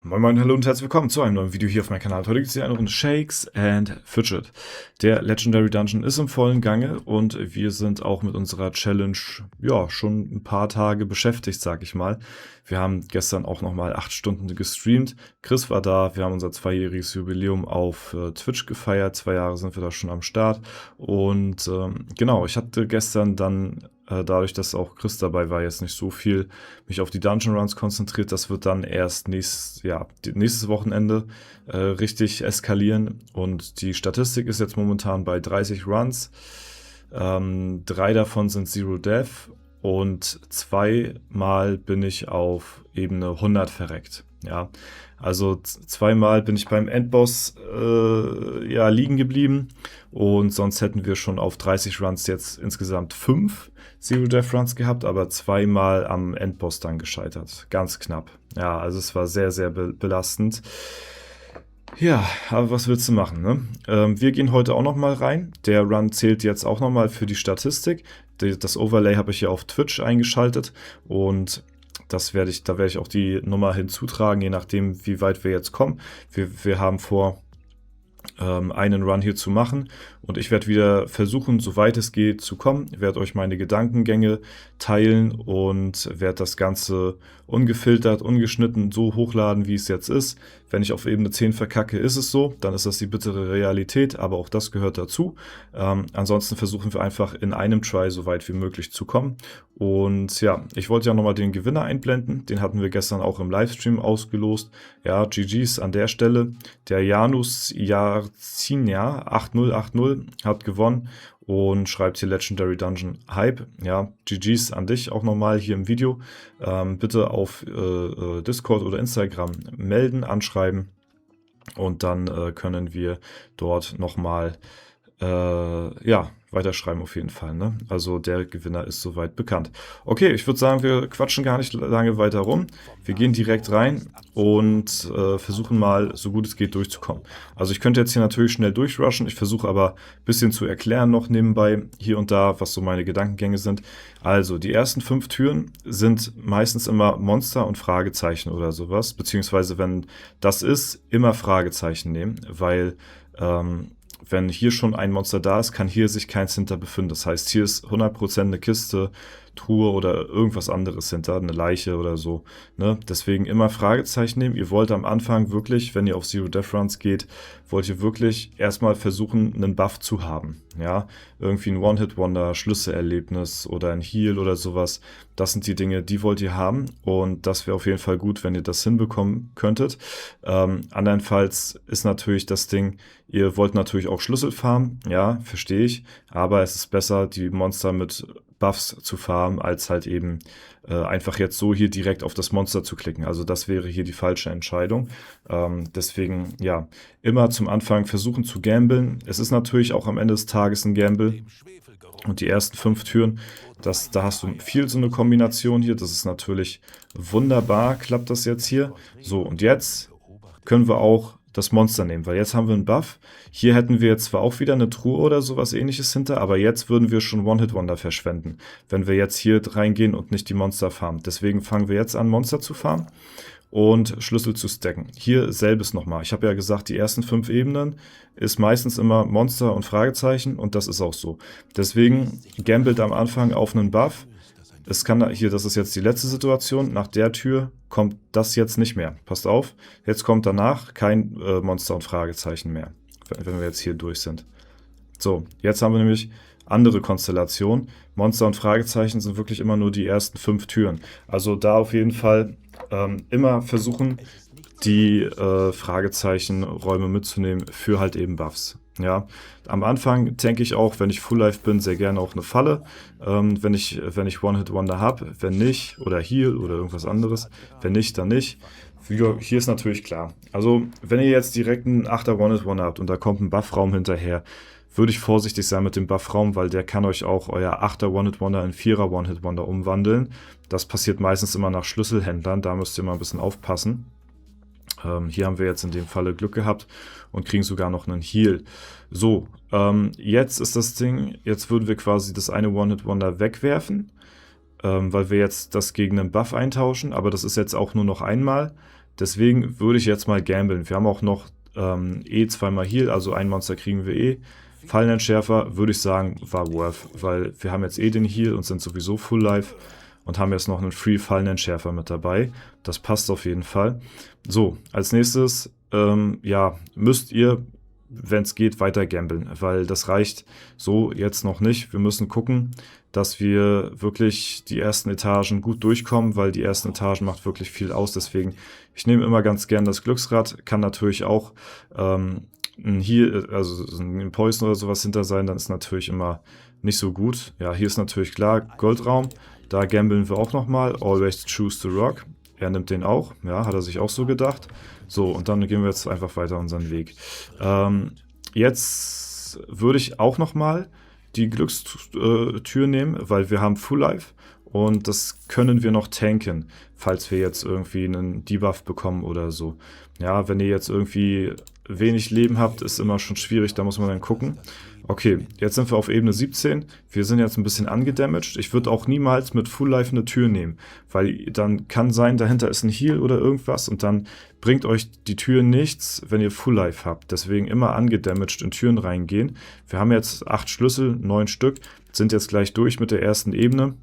Moin Moin, hallo und herzlich willkommen zu einem neuen Video hier auf meinem Kanal. Heute gibt es hier eine Runde Shakes and Fidget. Der Legendary Dungeon ist im vollen Gange und wir sind auch mit unserer Challenge ja schon ein paar Tage beschäftigt, sag ich mal. Wir haben gestern auch nochmal 8 Stunden gestreamt. Chris war da, wir haben unser 2-jähriges Jubiläum auf Twitch gefeiert. 2 Jahre sind wir da schon am Start. Und genau, ich hatte gestern dann dadurch, dass auch Chris dabei war, jetzt nicht so viel mich auf die Dungeon Runs konzentriert. Das wird dann erst nächstes Wochenende richtig eskalieren. Und die Statistik ist jetzt momentan bei 30 Runs. 3 davon sind Zero Death und 2-mal bin ich auf Ebene 100 verreckt. Ja, also 2-mal bin ich beim Endboss liegen geblieben und sonst hätten wir schon auf 30 Runs jetzt insgesamt 5 Zero Death Runs gehabt, aber 2-mal am Endboss dann gescheitert. Ganz knapp. Ja, also es war sehr, sehr belastend. Ja, aber was willst du machen, ne? Wir gehen heute auch nochmal rein. Der Run zählt jetzt auch nochmal für die Statistik. Das Overlay habe ich hier auf Twitch eingeschaltet und da werde ich auch die Nummer hinzutragen, je nachdem, wie weit wir jetzt kommen. Wir haben vor, einen Run hier zu machen und ich werde wieder versuchen, soweit es geht, zu kommen. Ich werde euch meine Gedankengänge teilen und werde das Ganze ungefiltert, ungeschnitten so hochladen, wie es jetzt ist. Wenn ich auf Ebene 10 verkacke, ist es so, dann ist das die bittere Realität, aber auch das gehört dazu. Ansonsten versuchen wir einfach in einem Try so weit wie möglich zu kommen. Und ja, ich wollte ja nochmal den Gewinner einblenden, den hatten wir gestern auch im Livestream ausgelost. Ja, GG's an der Stelle. Der Janus Jarzinia 8080 hat gewonnen und schreibt hier Legendary Dungeon Hype. Ja, GG's an dich auch nochmal hier im Video. Bitte auf Discord oder Instagram melden, anschreiben und dann können wir dort nochmal weiterschreiben auf jeden Fall, ne? Also der Gewinner ist soweit bekannt. Okay, ich würde sagen, wir quatschen gar nicht lange weiter rum. Wir gehen direkt rein und versuchen mal, so gut es geht, durchzukommen. Also ich könnte jetzt hier natürlich schnell durchrushen. Ich versuche aber ein bisschen zu erklären noch nebenbei, hier und da, was so meine Gedankengänge sind. Also die ersten 5 Türen sind meistens immer Monster und Fragezeichen oder sowas. Beziehungsweise, wenn das ist, immer Fragezeichen nehmen, weil wenn hier schon ein Monster da ist, kann hier sich keins hinter befinden. Das heißt, hier ist 100% eine Kiste, Truhe oder irgendwas anderes hinter, eine Leiche oder so. Ne? Deswegen immer Fragezeichen nehmen. Ihr wollt am Anfang wirklich, wenn ihr auf Zero Death Runs geht, wollt ihr wirklich erstmal versuchen, einen Buff zu haben. Ja, irgendwie ein One-Hit-Wonder, Schlüsselerlebnis oder ein Heal oder sowas. Das sind die Dinge, die wollt ihr haben und das wäre auf jeden Fall gut, wenn ihr das hinbekommen könntet. Andernfalls ist natürlich das Ding, ihr wollt natürlich auch Schlüssel farmen, ja, verstehe ich, aber es ist besser, die Monster mit Buffs zu farmen, als halt eben einfach jetzt so hier direkt auf das Monster zu klicken. Also das wäre hier die falsche Entscheidung. Deswegen, ja, immer zum Anfang versuchen zu gamblen. Es ist natürlich auch am Ende des Tages ein Gamble. Und die ersten 5 Türen, da hast du viel so eine Kombination hier. Das ist natürlich wunderbar, klappt das jetzt hier. So, und jetzt können wir auch das Monster nehmen, weil jetzt haben wir einen Buff. Hier hätten wir jetzt zwar auch wieder eine Truhe oder sowas ähnliches hinter, aber jetzt würden wir schon One-Hit-Wonder verschwenden, wenn wir jetzt hier reingehen und nicht die Monster farmen. Deswegen fangen wir jetzt an, Monster zu farmen und Schlüssel zu stacken. Hier selbes nochmal. Ich habe ja gesagt, die ersten 5 Ebenen ist meistens immer Monster und Fragezeichen und das ist auch so. Deswegen gambelt am Anfang auf einen Buff. Es kann hier, das ist jetzt die letzte Situation, nach der Tür kommt das jetzt nicht mehr. Passt auf, jetzt kommt danach kein Monster und Fragezeichen mehr, wenn wir jetzt hier durch sind. So, jetzt haben wir nämlich andere Konstellation. Monster und Fragezeichen sind wirklich immer nur die ersten 5 Türen. Also da auf jeden Fall immer versuchen, die Fragezeichenräume mitzunehmen für halt eben Buffs. Ja, am Anfang denke ich auch, wenn ich Full Life bin, sehr gerne auch eine Falle, wenn ich One-Hit-Wonder habe, wenn nicht, oder Heal oder irgendwas anderes, wenn nicht, dann nicht. Hier ist natürlich klar, also wenn ihr jetzt direkt einen 8er One-Hit-Wonder habt und da kommt ein Buffraum hinterher, würde ich vorsichtig sein mit dem Buffraum, weil der kann euch auch euer 8er One-Hit-Wonder in 4er One-Hit-Wonder umwandeln. Das passiert meistens immer nach Schlüsselhändlern, da müsst ihr mal ein bisschen aufpassen. Hier haben wir jetzt in dem Falle Glück gehabt und kriegen sogar noch einen Heal. So, jetzt ist das Ding, jetzt würden wir quasi das eine One-Hit-Wonder wegwerfen, weil wir jetzt das gegen einen Buff eintauschen, aber das ist jetzt auch nur noch einmal. Deswegen würde ich jetzt mal gamblen. Wir haben auch noch zweimal Heal, also ein Monster kriegen wir eh. Fallenentschärfer, würde ich sagen, war worth, weil wir haben jetzt eh den Heal und sind sowieso Full Life und haben jetzt noch einen Free Fallenentschärfer mit dabei. Das passt auf jeden Fall. So, als nächstes, ja, müsst ihr, wenn es geht, weiter gamblen, weil das reicht so jetzt noch nicht. Wir müssen gucken, dass wir wirklich die ersten Etagen gut durchkommen, weil die ersten Etagen macht wirklich viel aus. Deswegen, ich nehme immer ganz gern das Glücksrad, kann natürlich auch hier, also ein Poison oder sowas hinter sein, dann ist natürlich immer nicht so gut. Ja, hier ist natürlich klar, Goldraum, da gambeln wir auch nochmal, always choose the rock. Er nimmt den auch, ja, hat er sich auch so gedacht. So, und dann gehen wir jetzt einfach weiter unseren Weg. Jetzt würde ich auch nochmal die Glückstür nehmen, weil wir haben Full Life und das können wir noch tanken, falls wir jetzt irgendwie einen Debuff bekommen oder so. Ja, wenn ihr jetzt irgendwie wenig Leben habt, ist immer schon schwierig, da muss man dann gucken. Okay, jetzt sind wir auf Ebene 17. Wir sind jetzt ein bisschen angedamaged. Ich würde auch niemals mit Full Life eine Tür nehmen, weil dann kann sein, dahinter ist ein Heal oder irgendwas und dann bringt euch die Tür nichts, wenn ihr Full Life habt. Deswegen immer angedamaged in Türen reingehen. Wir haben jetzt 8 Schlüssel, 9 Stück, sind jetzt gleich durch mit der ersten Ebene.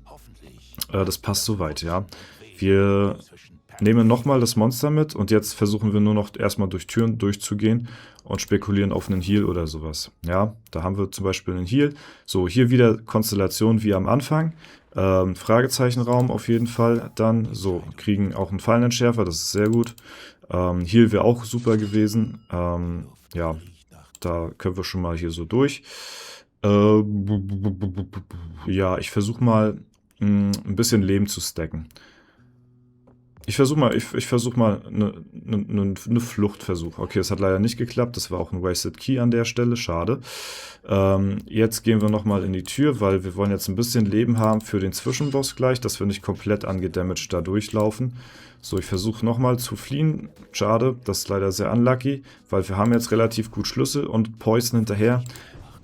Das passt soweit, ja. Wir nehmen nochmal das Monster mit und jetzt versuchen wir nur noch erstmal durch Türen durchzugehen und spekulieren auf einen Heal oder sowas. Ja, da haben wir zum Beispiel einen Heal. So, hier wieder Konstellation wie am Anfang. Fragezeichenraum auf jeden Fall. Dann, so, kriegen auch einen Fallenentschärfer, das ist sehr gut. Heal wäre auch super gewesen. Ja, da können wir schon mal hier so durch. Ja, ich versuche mal ein bisschen Leben zu stacken. Ich versuche mal eine Fluchtversuch. Okay, es hat leider nicht geklappt. Das war auch ein Wasted Key an der Stelle. Schade. Jetzt gehen wir nochmal in die Tür, weil wir wollen jetzt ein bisschen Leben haben für den Zwischenboss gleich, dass wir nicht komplett angedamaged da durchlaufen. So, ich versuche nochmal zu fliehen. Schade, das ist leider sehr unlucky, weil wir haben jetzt relativ gut Schlüssel und Poison hinterher.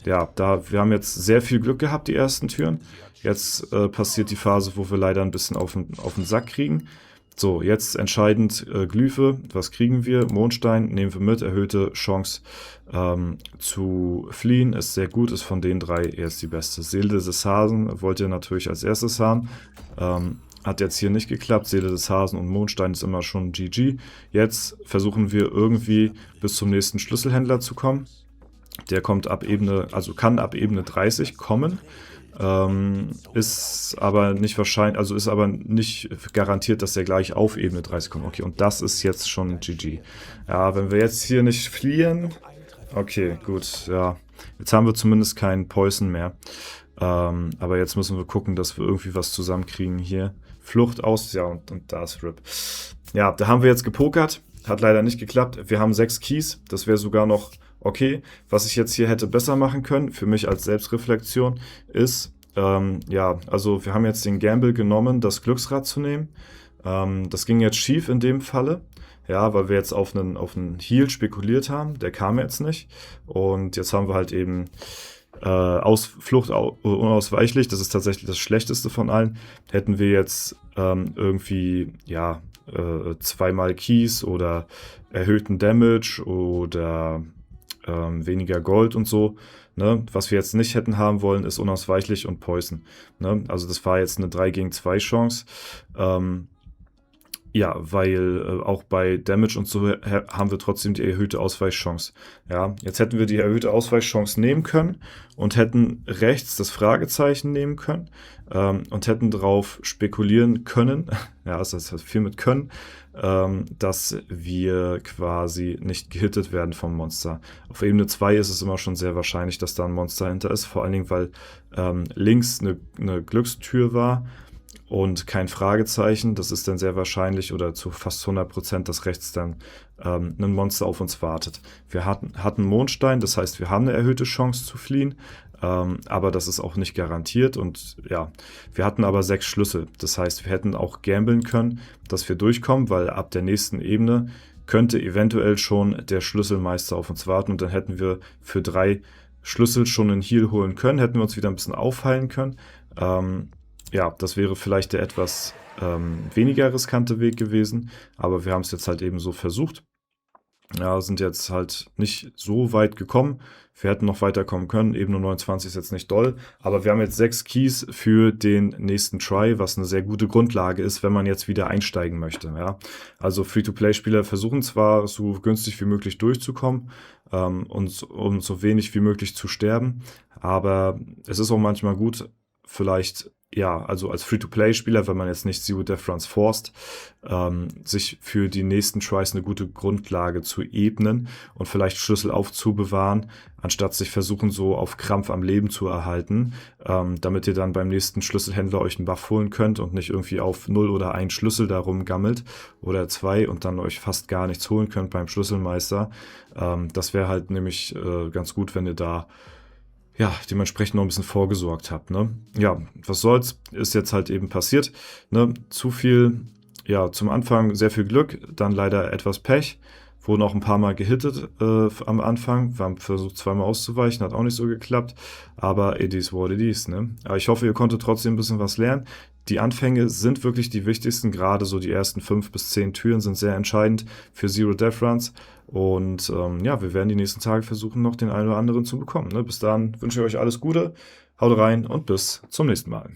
Ja, wir haben jetzt sehr viel Glück gehabt, die ersten Türen. Jetzt passiert die Phase, wo wir leider ein bisschen auf den Sack kriegen. So, jetzt entscheidend Glyphe. Was kriegen wir? Mondstein nehmen wir mit. Erhöhte Chance zu fliehen. Ist sehr gut. Ist von den 3 jetzt die beste. Seele des Hasen wollt ihr natürlich als erstes haben. Hat jetzt hier nicht geklappt. Seele des Hasen und Mondstein ist immer schon GG. Jetzt versuchen wir irgendwie bis zum nächsten Schlüsselhändler zu kommen. Der kommt ab Ebene, also kann ab Ebene 30 kommen. Ist aber nicht wahrscheinlich, also ist aber nicht garantiert, dass der gleich auf Ebene 30 kommt. Okay, und das ist jetzt schon GG. Ja, wenn wir jetzt hier nicht fliehen. Okay, gut, ja. Jetzt haben wir zumindest keinen Poison mehr. Aber jetzt müssen wir gucken, dass wir irgendwie was zusammenkriegen hier. Flucht aus, ja, und da ist RIP. Ja, da haben wir jetzt gepokert. Hat leider nicht geklappt. Wir haben 6 Keys. Das wäre sogar noch okay. Was ich jetzt hier hätte besser machen können, für mich als Selbstreflexion, ist, ja, also wir haben jetzt den Gamble genommen, das Glücksrad zu nehmen. Das ging jetzt schief in dem Falle. Ja, weil wir jetzt auf einen Heal spekuliert haben. Der kam jetzt nicht. Und jetzt haben wir halt eben Flucht unausweichlich. Das ist tatsächlich das Schlechteste von allen. Hätten wir jetzt irgendwie, ja, 2-mal Keys oder erhöhten Damage oder weniger Gold und so. Ne? Was wir jetzt nicht hätten haben wollen, ist unausweichlich und Poison. Ne? Also das war jetzt eine 3-gegen-2 Chance. Ja, weil auch bei Damage und so haben wir trotzdem die erhöhte Ausweichchance. Ja, jetzt hätten wir die erhöhte Ausweichchance nehmen können und hätten rechts das Fragezeichen nehmen können und hätten darauf spekulieren können, ja, das hat viel mit können, dass wir quasi nicht gehittet werden vom Monster. Auf Ebene 2 ist es immer schon sehr wahrscheinlich, dass da ein Monster hinter ist, vor allen Dingen, weil links eine Glückstür war und kein Fragezeichen. Das ist dann sehr wahrscheinlich oder zu fast 100%, dass rechts dann ein Monster auf uns wartet. Wir hatten Mondstein, das heißt, wir haben eine erhöhte Chance zu fliehen, aber das ist auch nicht garantiert. Und ja, wir hatten aber 6 Schlüssel. Das heißt, wir hätten auch gamblen können, dass wir durchkommen, weil ab der nächsten Ebene könnte eventuell schon der Schlüsselmeister auf uns warten und dann hätten wir für 3 Schlüssel schon einen Heal holen können, hätten wir uns wieder ein bisschen aufheilen können. Ja, das wäre vielleicht der etwas weniger riskante Weg gewesen, aber wir haben es jetzt halt eben so versucht. Ja, sind jetzt halt nicht so weit gekommen. Wir hätten noch weiterkommen können. Eben nur 29 ist jetzt nicht doll. Aber wir haben jetzt 6 Keys für den nächsten Try, was eine sehr gute Grundlage ist, wenn man jetzt wieder einsteigen möchte. Ja? Also Free-to-Play-Spieler versuchen zwar so günstig wie möglich durchzukommen und um so wenig wie möglich zu sterben. Aber es ist auch manchmal gut, vielleicht, ja, also als Free-to-Play-Spieler, wenn man jetzt nicht Zero Death Runs forst, sich für die nächsten Tries eine gute Grundlage zu ebnen und vielleicht Schlüssel aufzubewahren, anstatt sich versuchen, so auf Krampf am Leben zu erhalten, damit ihr dann beim nächsten Schlüsselhändler euch einen Buff holen könnt und nicht irgendwie auf 0 oder 1 Schlüssel da rumgammelt oder 2 und dann euch fast gar nichts holen könnt beim Schlüsselmeister. Das wäre halt nämlich ganz gut, wenn ihr da ja, dementsprechend noch ein bisschen vorgesorgt habt, ne? Ja, was soll's, ist jetzt halt eben passiert, ne? Zu viel, ja, zum Anfang sehr viel Glück, dann leider etwas Pech, wurden auch ein paar Mal gehittet am Anfang, wir haben versucht 2-mal auszuweichen, hat auch nicht so geklappt, aber it is what it is, ne? Aber ich hoffe, ihr konntet trotzdem ein bisschen was lernen. Die Anfänge sind wirklich die wichtigsten, gerade so die ersten 5 bis 10 Türen sind sehr entscheidend für Zero Death Runs. Und ja, wir werden die nächsten Tage versuchen, noch den einen oder anderen zu bekommen. Ne? Bis dahin wünsche ich euch alles Gute, haut rein und bis zum nächsten Mal.